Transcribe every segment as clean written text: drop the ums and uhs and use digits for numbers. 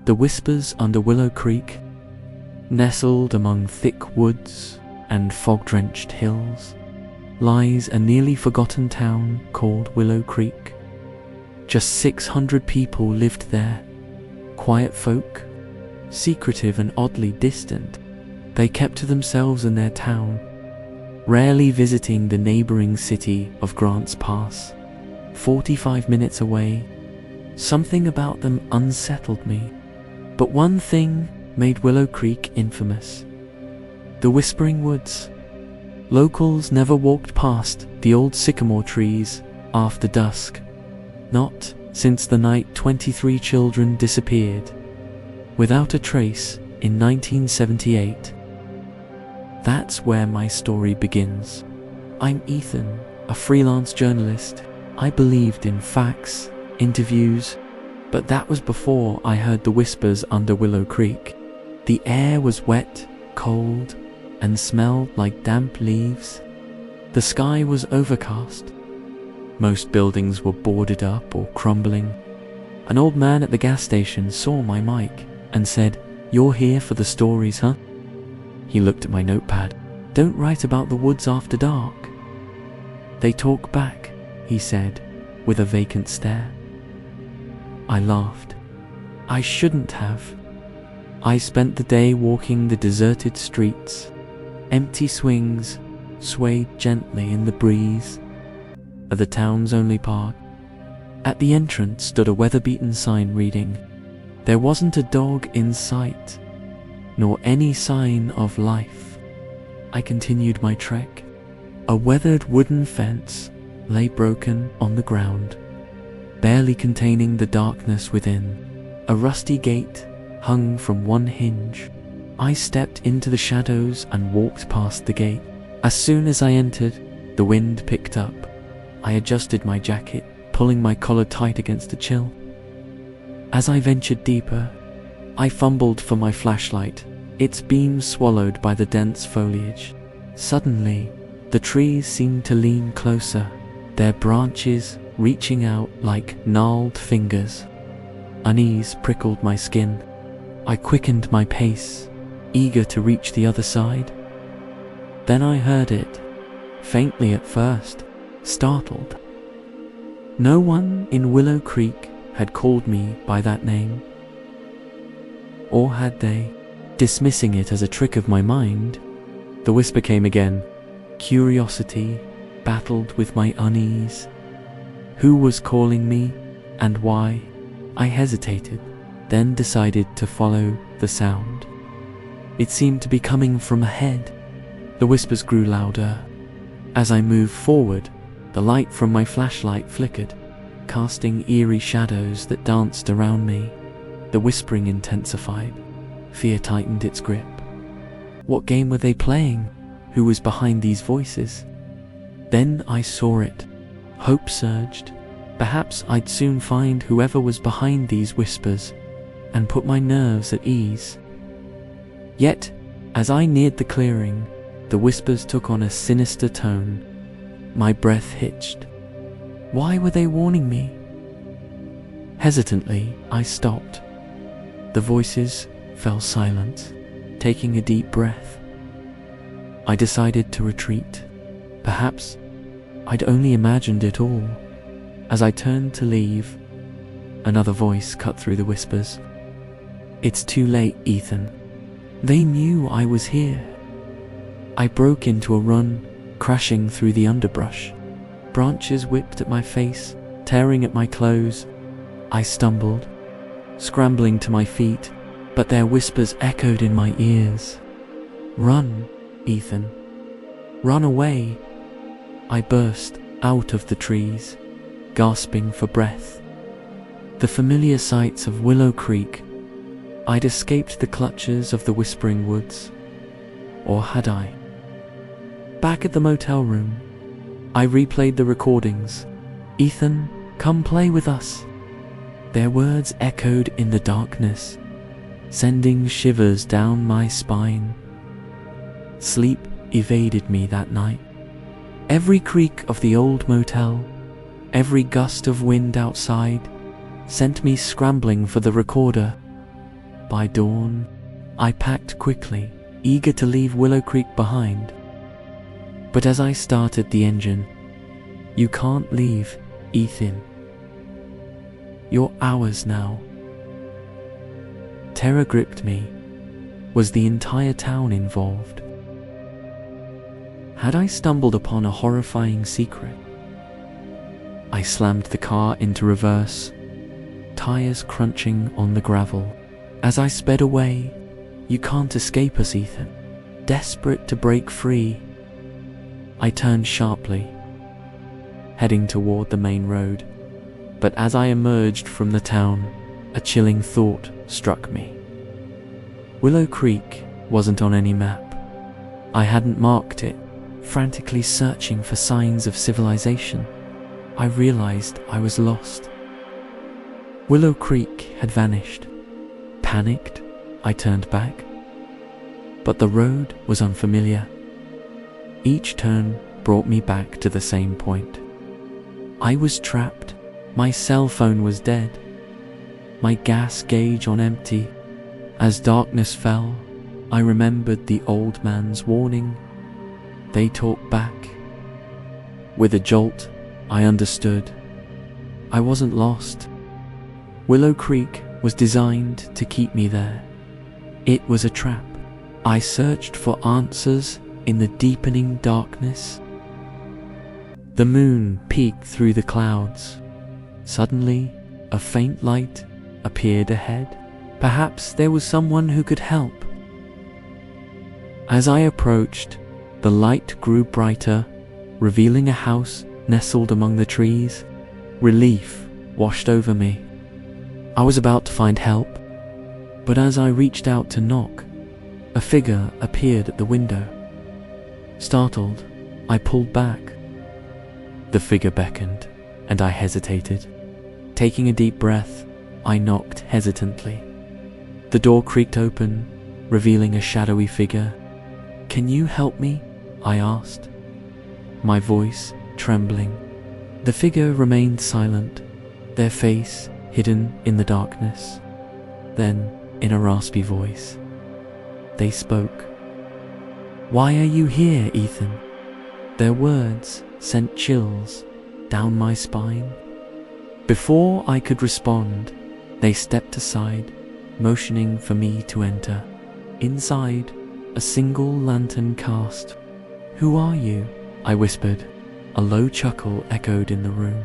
The Whispers under Willow Creek, nestled among thick woods and fog-drenched hills, lies a nearly forgotten town called Willow Creek. Just 600 people lived there, quiet folk, secretive and oddly distant. They kept to themselves in their town, rarely visiting the neighboring city of Grants Pass, 45 minutes away. Something about them unsettled me, but one thing made Willow Creek infamous: the whispering woods. Locals never walked past the old sycamore trees after dusk, not since the night 23 children disappeared without a trace in 1978. That's where my story begins. I'm Ethan, a freelance journalist. I believed in facts, interviews, but that was before I heard the whispers under Willow Creek. The air was wet, cold, and smelled like damp leaves. The sky was overcast. Most buildings were boarded up or crumbling. An old man at the gas station saw my mic and said, "You're here for the stories, huh?" He looked at my notepad. "Don't write about the woods after dark." "They talk back," he said, with a vacant stare. I laughed. I shouldn't have. I spent the day walking the deserted streets. Empty swings swayed gently in the breeze of the town's only park. At the entrance stood a weather-beaten sign reading, "There wasn't a dog in sight, nor any sign of life." I continued my trek. A weathered wooden fence lay broken on the ground, barely containing the darkness within. A rusty gate hung from one hinge. I stepped into the shadows and walked past the gate. As soon as I entered, the wind picked up. I adjusted my jacket, pulling my collar tight against the chill. As I ventured deeper, I fumbled for my flashlight, its beam swallowed by the dense foliage. Suddenly, the trees seemed to lean closer, their branches reaching out like gnarled fingers. Unease prickled my skin. I quickened my pace, eager to reach the other side. Then I heard it, faintly at first, startled. No one in Willow Creek had called me by that name. Or had they? Dismissing it as a trick of my mind, the whisper came again. Curiosity battled with my unease. Who was calling me, and why? I hesitated, then decided to follow the sound. It seemed to be coming from ahead. The whispers grew louder. As I moved forward, the light from my flashlight flickered, casting eerie shadows that danced around me. The whispering intensified. Fear tightened its grip. What game were they playing? Who was behind these voices? Then I saw it. Hope surged. Perhaps I'd soon find whoever was behind these whispers and put my nerves at ease. Yet, as I neared the clearing, the whispers took on a sinister tone. My breath hitched. Why were they warning me? Hesitantly, I stopped. The voices fell silent. Taking a deep breath, I decided to retreat. Perhaps I'd only imagined it all. As I turned to leave, another voice cut through the whispers. "It's too late, Ethan. They knew I was here." I broke into a run, crashing through the underbrush. Branches whipped at my face, tearing at my clothes. I stumbled, scrambling to my feet, but their whispers echoed in my ears. "Run, Ethan. Run away." I burst out of the trees, gasping for breath. The familiar sights of Willow Creek. I'd escaped the clutches of the whispering woods. Or had I? Back at the motel room, I replayed the recordings. "Ethan, come play with us." Their words echoed in the darkness, sending shivers down my spine. Sleep evaded me that night. Every creak of the old motel, every gust of wind outside, sent me scrambling for the recorder. By dawn, I packed quickly, eager to leave Willow Creek behind. But as I started the engine, "You can't leave, Ethan. You're ours now." Terror gripped me. Was the entire town involved? Had I stumbled upon a horrifying secret? I slammed the car into reverse, tires crunching on the gravel. As I sped away, "You can't escape us, Ethan." Desperate to break free, I turned sharply, heading toward the main road. But as I emerged from the town, a chilling thought struck me. Willow Creek wasn't on any map. I hadn't marked it, frantically searching for signs of civilization. I realized I was lost. Willow Creek had vanished. Panicked, I turned back. But the road was unfamiliar. Each turn brought me back to the same point. I was trapped. My cell phone was dead. My gas gauge on empty. As darkness fell, I remembered the old man's warning. They talked back. With a jolt, I understood. I wasn't lost. Willow Creek was designed to keep me there. It was a trap. I searched for answers in the deepening darkness. The moon peeked through the clouds. Suddenly, a faint light appeared ahead. Perhaps there was someone who could help. As I approached, the light grew brighter, revealing a house nestled among the trees. Relief washed over me. I was about to find help, but as I reached out to knock, a figure appeared at the window. Startled, I pulled back. The figure beckoned, and I hesitated. Taking a deep breath, I knocked hesitantly. The door creaked open, revealing a shadowy figure. "Can you help me?" I asked, my voice trembling. The figure remained silent, their face hidden in the darkness. Then, in a raspy voice, they spoke. "Why are you here, Ethan?" Their words sent chills down my spine. Before I could respond, they stepped aside, motioning for me to enter. Inside, a single lantern cast. "Who are you?" I whispered. A low chuckle echoed in the room.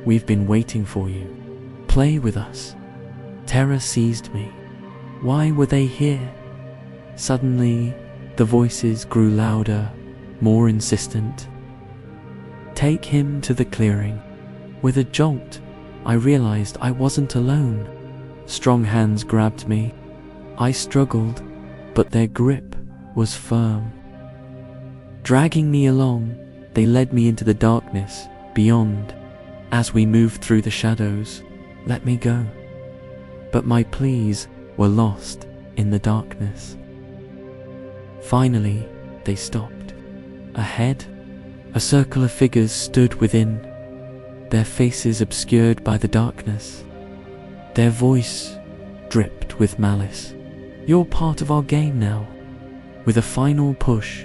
"We've been waiting for you. Play with us." Terror seized me. Why were they here? Suddenly, the voices grew louder, more insistent. "Take him to the clearing." With a jolt, I realized I wasn't alone. Strong hands grabbed me. I struggled, but their grip was firm. Dragging me along, they led me into the darkness beyond. As we moved through the shadows, "Let me go." But my pleas were lost in the darkness. Finally, they stopped. Ahead, a circle of figures stood within, their faces obscured by the darkness. Their voice dripped with malice. "You're part of our game now." With a final push,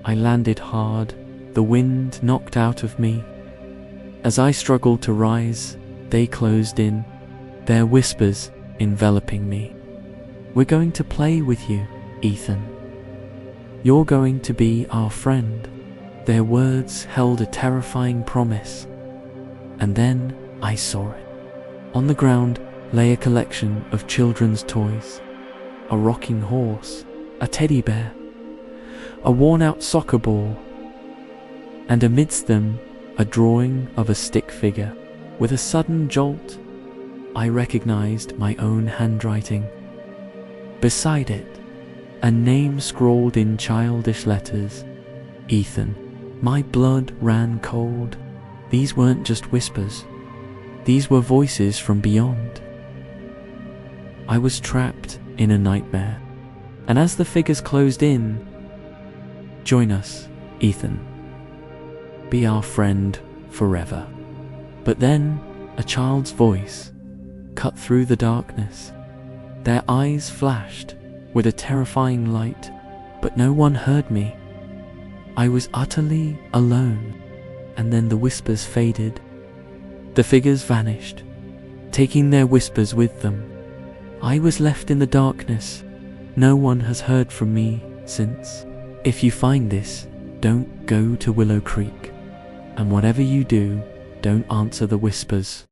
I landed hard, the wind knocked out of me. As I struggled to rise, they closed in, their whispers enveloping me. "We're going to play with you, Ethan. You're going to be our friend." Their words held a terrifying promise. And then I saw it. On the ground lay a collection of children's toys. A rocking horse, a teddy bear, a worn-out soccer ball, and amidst them a drawing of a stick figure. With a sudden jolt, I recognized my own handwriting. Beside it, a name scrawled in childish letters, Ethan. My blood ran cold. These weren't just whispers. These were voices from beyond. I was trapped in a nightmare, and as the figures closed in, "Join us, Ethan. Be our friend forever." But then, a child's voice cut through the darkness. Their eyes flashed with a terrifying light, but no one heard me. I was utterly alone, and then the whispers faded. The figures vanished, taking their whispers with them. I was left in the darkness. No one has heard from me since. If you find this, don't go to Willow Creek, and whatever you do, don't answer the whispers.